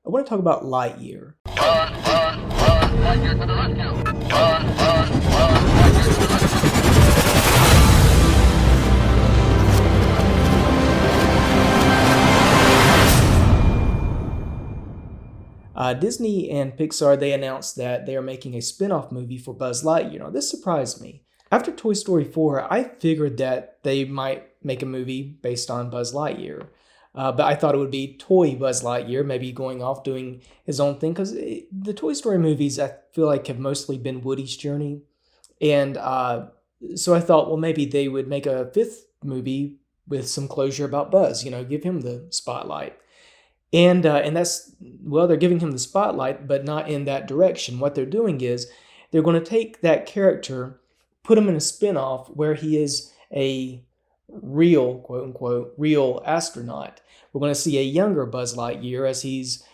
I want to talk about Lightyear. Lightyear to the rescue! Lightyear to the rescue! Disney and Pixar, they announced that they are making a spin-off movie for Buzz Lightyear. Now, this surprised me. After Toy Story 4, I figured that they might make a movie based on Buzz Lightyear. But I thought it would be toy Buzz Lightyear, maybe going off doing his own thing. Because the Toy Story movies, I feel like, have mostly been Woody's journey. And so I thought, well, maybe they would make a fifth movie with some closure about Buzz, give him the spotlight. And that's, well, they're giving him the spotlight, but not in that direction. What they're doing is they're going to take that character, put him in a spinoff where he is a real, quote unquote, real astronaut. We're going to see a younger Buzz Lightyear as he's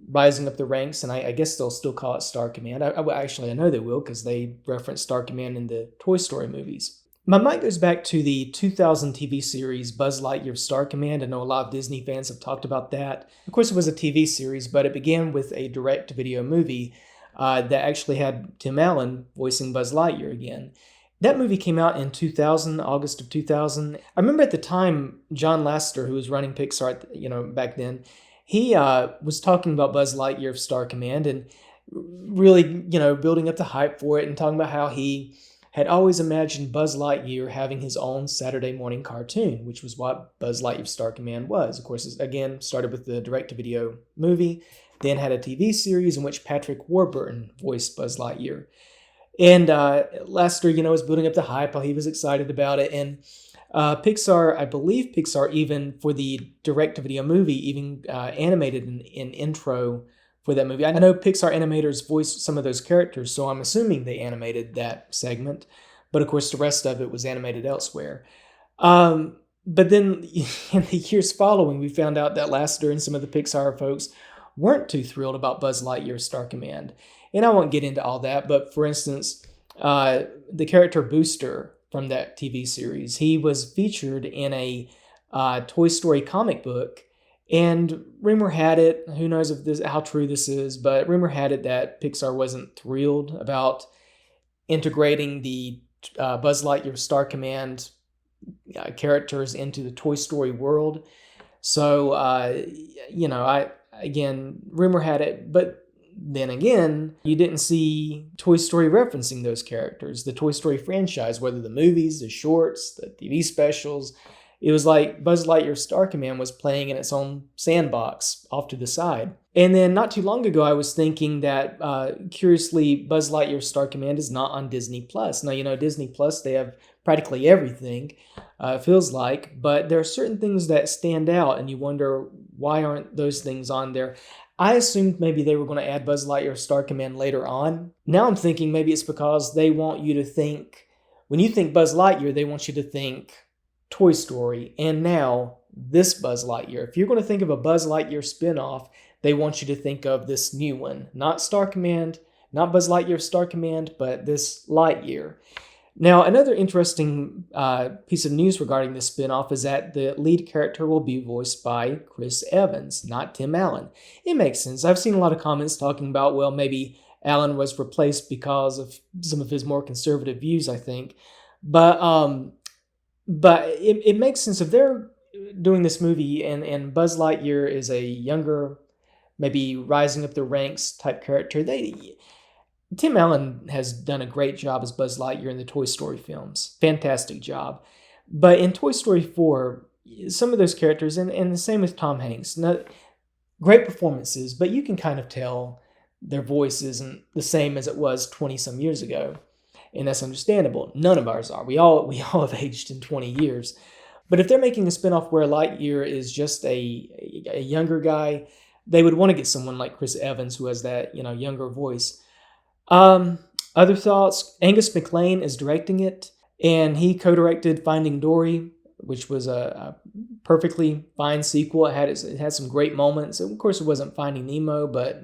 rising up the ranks, and I guess they'll still call it Star Command. I know they will, because they reference Star Command in the Toy Story movies. My mind goes back to the 2000 TV series Buzz Lightyear Star Command. I know a lot of Disney fans have talked about that. Of course, it was a TV series, but it began with a direct-to-video movie that actually had Tim Allen voicing Buzz Lightyear again. That movie came out in 2000, August of 2000. I remember at the time, John Lasseter, who was running Pixar, back then, he was talking about Buzz Lightyear of Star Command and really, building up the hype for it and talking about how he had always imagined Buzz Lightyear having his own Saturday morning cartoon, which was what Buzz Lightyear Star Command was. Of course, again, started with the direct-to-video movie, then had a TV series in which Patrick Warburton voiced Buzz Lightyear. And Lasseter, was building up the hype while he was excited about it. And Pixar, I believe Pixar even, for the direct-to-video movie, even animated an intro for that movie. I know Pixar animators voiced some of those characters, so I'm assuming they animated that segment. But of course, the rest of it was animated elsewhere. But then in the years following, we found out that Lasseter and some of the Pixar folks weren't too thrilled about Buzz Lightyear Star Command. And I won't get into all that, but for instance, the character Booster from that TV series, he was featured in a Toy Story comic book. And rumor had it, who knows how true this is, but rumor had it that Pixar wasn't thrilled about integrating the Buzz Lightyear Star Command characters into the Toy Story world. So, rumor had it, but then again, you didn't see Toy Story referencing those characters, the Toy Story franchise, whether the movies, the shorts, the TV specials. It was like Buzz Lightyear Star Command was playing in its own sandbox off to the side. And then not too long ago, I was thinking that, curiously, Buzz Lightyear Star Command is not on Disney+. Now, Disney+, they have practically everything, it feels like. But there are certain things that stand out, and you wonder, why aren't those things on there? I assumed maybe they were going to add Buzz Lightyear Star Command later on. Now I'm thinking maybe it's because they want you to think, when you think Buzz Lightyear, they want you to think Toy Story, and now this Buzz Lightyear. If you're going to think of a Buzz Lightyear spinoff, they want you to think of this new one. Not Star Command, not Buzz Lightyear Star Command, but this Lightyear. Now, another interesting piece of news regarding this spinoff is that the lead character will be voiced by Chris Evans, not Tim Allen. It makes sense. I've seen a lot of comments talking about, well, maybe Allen was replaced because of some of his more conservative views, I think. But it makes sense if they're doing this movie and Buzz Lightyear is a younger, maybe rising up the ranks type character. Tim Allen has done a great job as Buzz Lightyear in the Toy Story films. Fantastic job. But in Toy Story 4, some of those characters, and the same with Tom Hanks, great performances, but you can kind of tell their voice isn't the same as it was 20-some years ago. And that's understandable. None of ours are. We all have aged in 20 years. But if they're making a spinoff where Lightyear is just a younger guy, they would want to get someone like Chris Evans who has that, younger voice. Other thoughts, Angus MacLane is directing it, and he co-directed Finding Dory, which was a perfectly fine sequel. It had some great moments. Of course, it wasn't Finding Nemo, but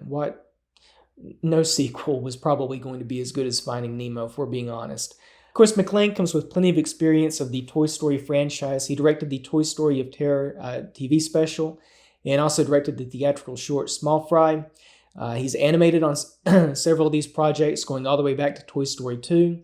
no sequel was probably going to be as good as Finding Nemo, if we're being honest. Of course, MacLane comes with plenty of experience of the Toy Story franchise. He directed the Toy Story of Terror TV special. and also directed the theatrical short Small Fry. He's animated on several of these projects, going all the way back to Toy Story 2.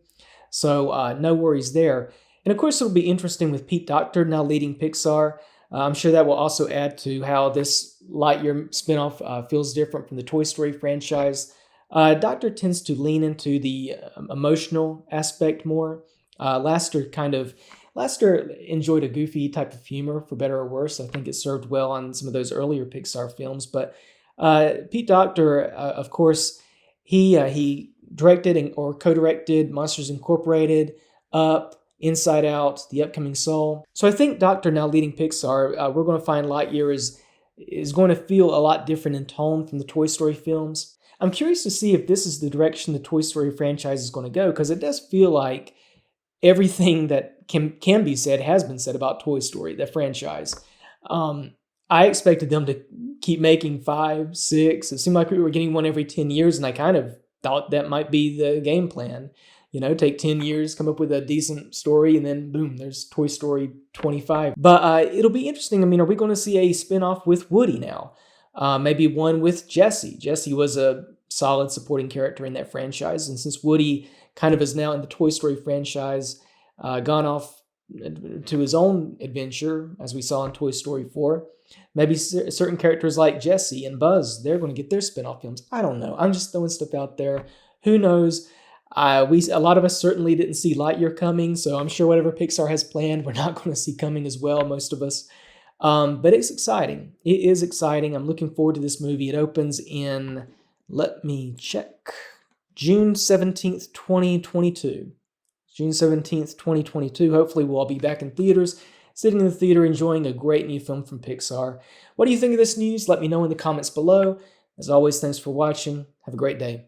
So no worries there. And of course, it'll be interesting with Pete Docter now leading Pixar. I'm sure that will also add to how this Lightyear spinoff feels different from the Toy Story franchise. Docter tends to lean into the emotional aspect more. Lasseter enjoyed a goofy type of humor, for better or worse. I think it served well on some of those earlier Pixar films. But Pete Docter, of course, he directed or co-directed Monsters Incorporated, Up, Inside Out, the upcoming Soul. So I think Docter now leading Pixar, we're going to find Lightyear is going to feel a lot different in tone from the Toy Story films. I'm curious to see if this is the direction the Toy Story franchise is going to go, because it does feel like everything that can be said has been said about Toy Story, the franchise. I expected them to keep making 5, 6. It seemed like we were getting one every 10 years, and I kind of thought that might be the game plan. Take 10 years, come up with a decent story, and then boom, there's Toy Story 25. But it'll be interesting. I mean, are we going to see a spinoff with Woody now? Maybe one with Jessie. Jessie was a solid supporting character in that franchise, and since Woody kind of is now in the Toy Story franchise, gone off to his own adventure, as we saw in Toy Story 4, maybe certain characters like Jessie and Buzz, they're going to get their spinoff films. I don't know. I'm just throwing stuff out there. Who knows? A lot of us certainly didn't see Lightyear coming, so I'm sure whatever Pixar has planned, we're not going to see coming as well, most of us. But it's exciting. It is exciting. I'm looking forward to this movie. It opens in, let me check, June 17th, 2022. June 17th, 2022. Hopefully we'll all be back in theaters, sitting in the theater enjoying a great new film from Pixar. What do you think of this news? Let me know in the comments below. As always, thanks for watching. Have a great day.